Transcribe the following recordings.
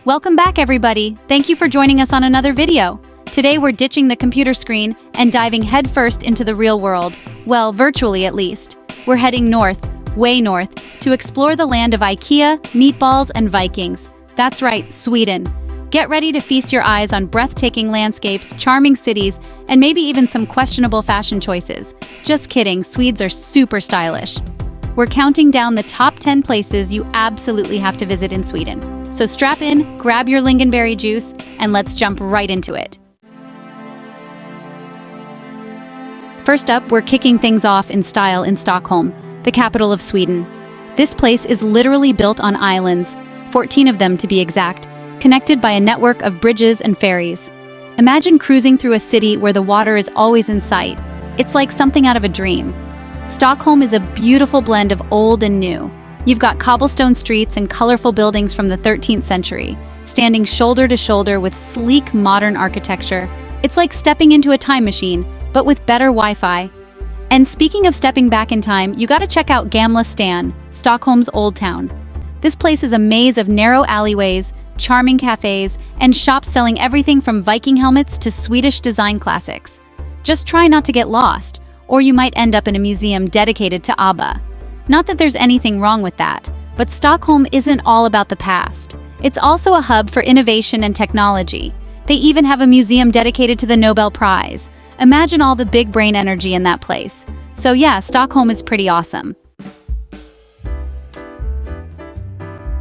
Welcome back, everybody. Thank you for joining us on another video. Today we're ditching the computer screen and diving headfirst into the real world. Well, virtually at least. We're heading north, way north, to explore the land of IKEA, meatballs, and Vikings. That's right, Sweden. Get ready to feast your eyes on breathtaking landscapes, charming cities, and maybe even some questionable fashion choices. Just kidding, Swedes are super stylish. We're counting down the top 10 places you absolutely have to visit in Sweden. So strap in, grab your lingonberry juice, and let's jump right into it. First up, we're kicking things off in style in Stockholm, the capital of Sweden. This place is literally built on islands, 14 of them to be exact, connected by a network of bridges and ferries. Imagine cruising through a city where the water is always in sight. It's like something out of a dream. Stockholm is a beautiful blend of old and new. You've got cobblestone streets and colorful buildings from the 13th century, standing shoulder to shoulder with sleek modern architecture. It's like stepping into a time machine, but with better Wi-Fi. And speaking of stepping back in time, you gotta check out Gamla Stan, Stockholm's old town. This place is a maze of narrow alleyways, charming cafes, and shops selling everything from Viking helmets to Swedish design classics. Just try not to get lost, or you might end up in a museum dedicated to ABBA. Not that there's anything wrong with that, but Stockholm isn't all about the past. It's also a hub for innovation and technology. They even have a museum dedicated to the Nobel Prize. Imagine all the big brain energy in that place. So yeah, Stockholm is pretty awesome.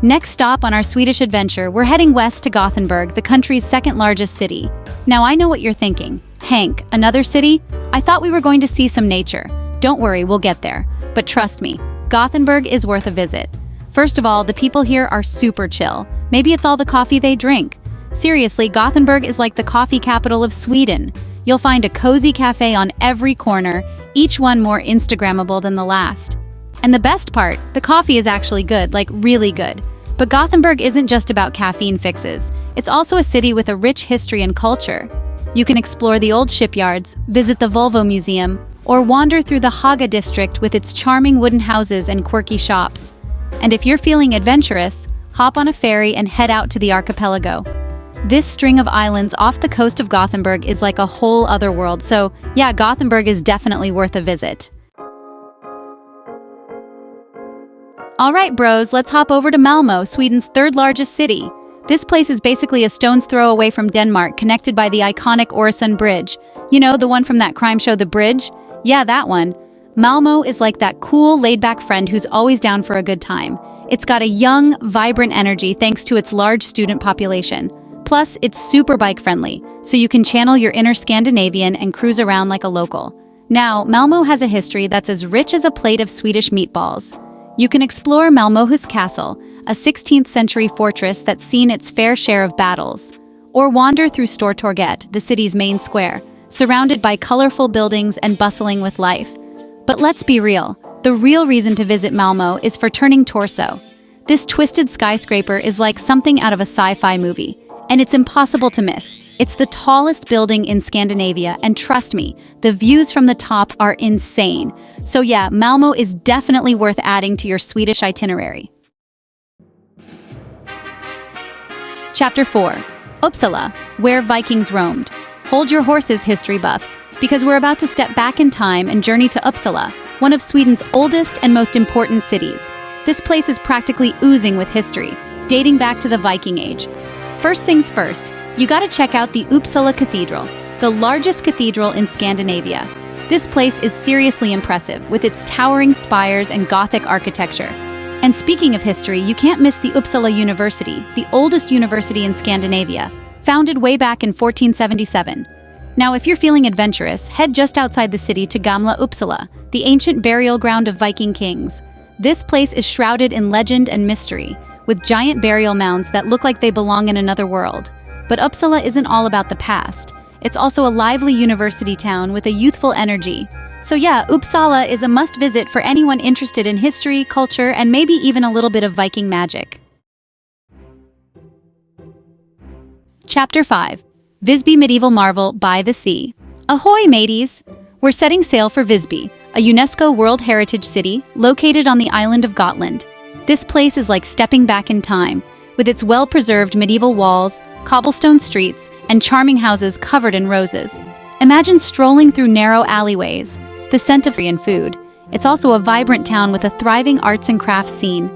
Next stop on our Swedish adventure, we're heading west to Gothenburg, the country's second largest city. Now I know what you're thinking. Hank, another city? I thought we were going to see some nature. Don't worry, we'll get there. But trust me, Gothenburg is worth a visit. First of all, the people here are super chill. Maybe it's all the coffee they drink. Seriously, Gothenburg is like the coffee capital of Sweden. You'll find a cozy cafe on every corner, each one more Instagrammable than the last. And the best part, the coffee is actually good, like really good. But Gothenburg isn't just about caffeine fixes. It's also a city with a rich history and culture. You can explore the old shipyards, visit the Volvo Museum, or wander through the Haga district with its charming wooden houses and quirky shops. And if you're feeling adventurous, hop on a ferry and head out to the archipelago. This string of islands off the coast of Gothenburg is like a whole other world, so yeah, Gothenburg is definitely worth a visit. Alright bros, let's hop over to Malmo, Sweden's third largest city. This place is basically a stone's throw away from Denmark, connected by the iconic Öresund Bridge. You know, the one from that crime show The Bridge? Yeah, that one. Malmo is like that cool, laid-back friend who's always down for a good time. It's got a young, vibrant energy thanks to its large student population. Plus, it's super bike-friendly, so you can channel your inner Scandinavian and cruise around like a local. Now, Malmo has a history that's as rich as a plate of Swedish meatballs. You can explore Malmohus Castle, a 16th century fortress that's seen its fair share of battles. Or wander through Stortorget, the city's main square, surrounded by colorful buildings and bustling with life. But let's be real, the real reason to visit Malmo is for turning torso. This twisted skyscraper is like something out of a sci-fi movie, and it's impossible to miss. It's the tallest building in Scandinavia, and trust me, the views from the top are insane. So yeah, Malmo is definitely worth adding to your Swedish itinerary. Chapter 4. Upsala, where Vikings roamed. Hold your horses, history buffs, because we're about to step back in time and journey to Upsala, one of Sweden's oldest and most important cities. This place is practically oozing with history, dating back to the Viking Age. First things first, you gotta check out the Upsala Cathedral, the largest cathedral in Scandinavia. This place is seriously impressive, with its towering spires and Gothic architecture. And speaking of history, you can't miss the Uppsala University, the oldest university in Scandinavia, founded way back in 1477. Now, if you're feeling adventurous, head just outside the city to Gamla Uppsala, the ancient burial ground of Viking kings. This place is shrouded in legend and mystery, with giant burial mounds that look like they belong in another world. But Uppsala isn't all about the past. It's also a lively university town with a youthful energy. So yeah, Uppsala is a must-visit for anyone interested in history, culture, and maybe even a little bit of Viking magic. Chapter 5. Visby Medieval Marvel by the Sea. Ahoy, mateys! We're setting sail for Visby, a UNESCO World Heritage City located on the island of Gotland. This place is like stepping back in time. with its well-preserved medieval walls, cobblestone streets, and charming houses covered in roses. Imagine strolling through narrow alleyways, the scent of and food. It's also a vibrant town with a thriving arts and crafts scene.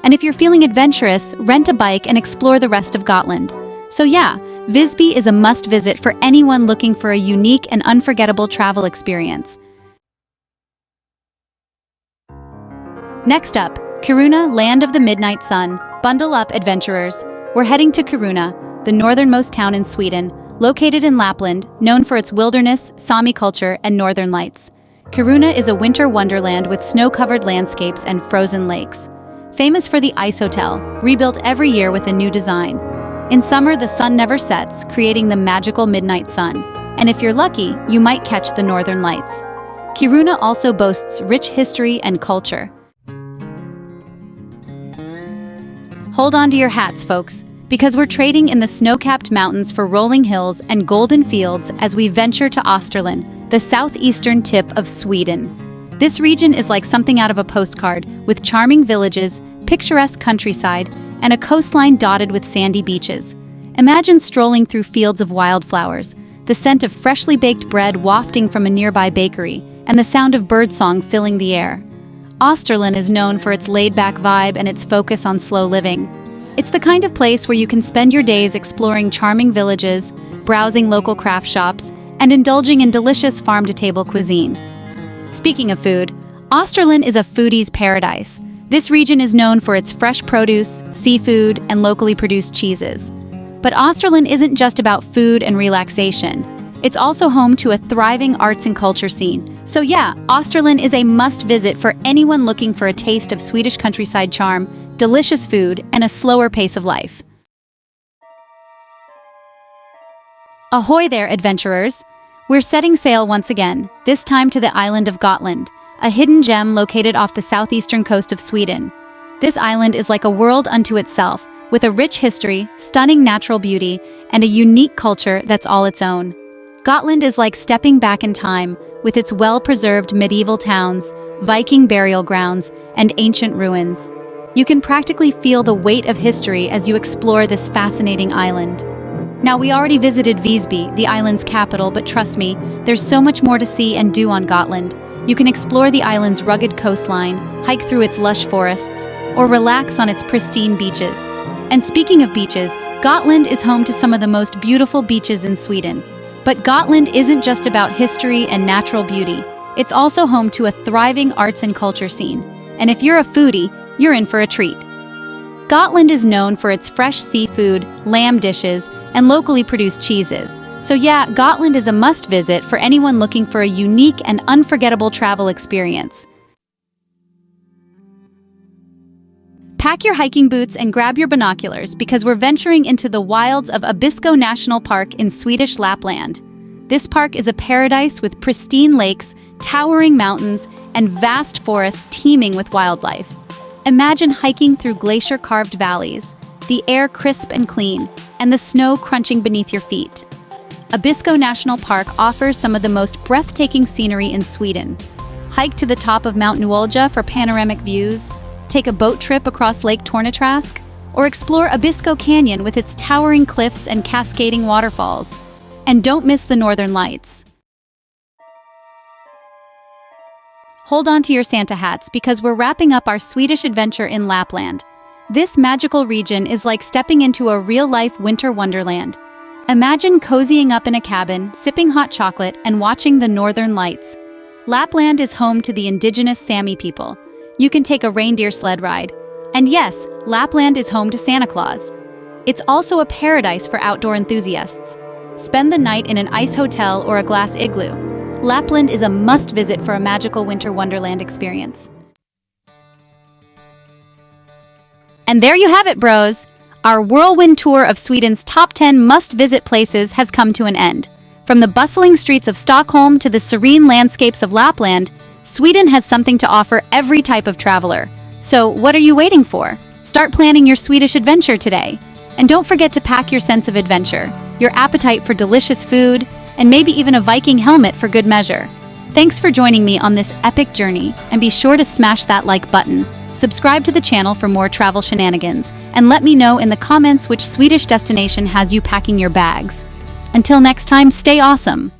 And if you're feeling adventurous, rent a bike and explore the rest of Gotland. So yeah, Visby is a must-visit for anyone looking for a unique and unforgettable travel experience. Next up, Karuna, land of the midnight sun. Bundle up, adventurers. We're heading to Karuna, the northernmost town in Sweden, located in Lapland, known for its wilderness, Sami culture, and northern lights. Karuna is a winter wonderland with snow-covered landscapes and frozen lakes. Famous for the Ice Hotel, rebuilt every year with a new design. In summer, the sun never sets, creating the magical midnight sun. And if you're lucky, you might catch the northern lights. Karuna also boasts rich history and culture. Hold on to your hats, folks, because we're trading in the snow-capped mountains for rolling hills and golden fields as we venture to Österlen, the southeastern tip of Sweden. This region is like something out of a postcard, with charming villages, picturesque countryside, and a coastline dotted with sandy beaches. Imagine strolling through fields of wildflowers, the scent of freshly baked bread wafting from a nearby bakery, and the sound of birdsong filling the air. Österlen is known for its laid-back vibe and its focus on slow living. It's the kind of place where you can spend your days exploring charming villages, browsing local craft shops, and indulging in delicious farm-to-table cuisine. Speaking of food, Österlen is a foodie's paradise. This region is known for its fresh produce, seafood, and locally produced cheeses. But Österlen isn't just about food and relaxation. It's also home to a thriving arts and culture scene. So yeah, Österlen is a must-visit for anyone looking for a taste of Swedish countryside charm, delicious food, and a slower pace of life. Ahoy there, adventurers! We're setting sail once again, this time to the island of Gotland, a hidden gem located off the southeastern coast of Sweden. This island is like a world unto itself, with a rich history, stunning natural beauty, and a unique culture that's all its own. Gotland is like stepping back in time, with its well-preserved medieval towns, Viking burial grounds, and ancient ruins. You can practically feel the weight of history as you explore this fascinating island. Now, we already visited Visby, the island's capital, but trust me, there's so much more to see and do on Gotland. You can explore the island's rugged coastline, hike through its lush forests, or relax on its pristine beaches. And speaking of beaches, Gotland is home to some of the most beautiful beaches in Sweden. But Gotland isn't just about history and natural beauty. It's also home to a thriving arts and culture scene. And if you're a foodie, you're in for a treat. Gotland is known for its fresh seafood, lamb dishes, and locally produced cheeses. So yeah, Gotland is a must-visit for anyone looking for a unique and unforgettable travel experience. Pack your hiking boots and grab your binoculars because we're venturing into the wilds of Abskog National Park in Swedish Lapland. This park is a paradise with pristine lakes, towering mountains, and vast forests teeming with wildlife. Imagine hiking through glacier-carved valleys, the air crisp and clean, and the snow crunching beneath your feet. Abskog National Park offers some of the most breathtaking scenery in Sweden. Hike to the top of Mount Nuolja for panoramic views, take a boat trip across Lake Tornetrask, or explore Abskog Canyon with its towering cliffs and cascading waterfalls. And don't miss the Northern Lights. Hold on to your Santa hats because we're wrapping up our Swedish adventure in Lapland. This magical region is like stepping into a real-life winter wonderland. Imagine cozying up in a cabin, sipping hot chocolate, and watching the Northern Lights. Lapland is home to the indigenous Sami people. You can take a reindeer sled ride. And yes, Lapland is home to Santa Claus. It's also a paradise for outdoor enthusiasts. Spend the night in an ice hotel or a glass igloo. Lapland is a must-visit for a magical winter wonderland experience. And there you have it, bros! Our whirlwind tour of Sweden's top 10 must-visit places has come to an end. From the bustling streets of Stockholm to the serene landscapes of Lapland, Sweden has something to offer every type of traveler. So what are you waiting for? Start planning your Swedish adventure today. And don't forget to pack your sense of adventure, your appetite for delicious food, and maybe even a Viking helmet for good measure. Thanks for joining me on this epic journey, and be sure to smash that like button. Subscribe to the channel for more travel shenanigans, and let me know in the comments which Swedish destination has you packing your bags. Until next time, stay awesome!